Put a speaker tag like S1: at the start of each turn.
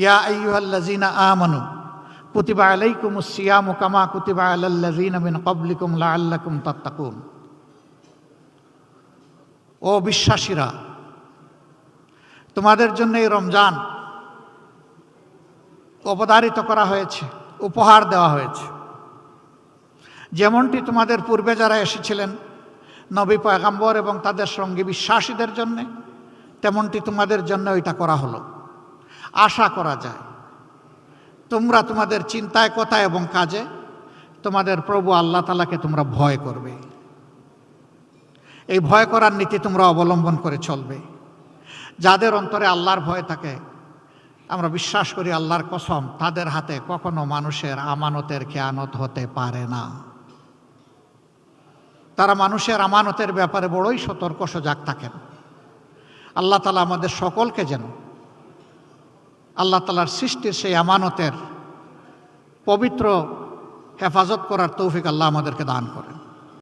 S1: ইয়া আইয়ুহাল্লাযীনা আমানু কুতিবা আলাইকুমুস সিয়ামু কামা কুতিবা আলাল্লাযীনা মিন ক্বাবলিকুম লাআল্লাকুম তাত্তাকুন। ও বিশ্বাসীরা, তোমাদের জন্য এই রমজান অবধারিত করা হয়েছে, উপহার দেওয়া হয়েছে। যেমনটি তোমাদের পূর্বে যারা এসেছিলেন নবী পয়গম্বর এবং তাদের সঙ্গী বিশ্বাসীদের জন্যে, তেমনটি তোমাদের জন্য এটা করা হলো। আশা করা যায় তোমরা তোমাদের চিন্তায়, কথায় এবং কাজে তোমাদের প্রভু আল্লাহ তাআলাকে তোমরা ভয় করবে। এই ভয় করার নীতি তোমরা অবলম্বন করে চলবে। যাদের অন্তরে আল্লাহর ভয় থাকে, আমরা বিশ্বাস করি আল্লাহর কসম, তাদের হাতে কখনো মানুষের আমানতের খেয়ানত হতে পারে না। তারা মানুষের আমানতের ব্যাপারে বড়ই সতর্ক সজাগ থাকেন। আল্লাহ তাআলা আমাদের সকলকে যেন আল্লাহ তাআলার সৃষ্টির সেই আমানতের পবিত্র হেফাজত করার তৌফিক আল্লাহ আমাদেরকে দান করেন।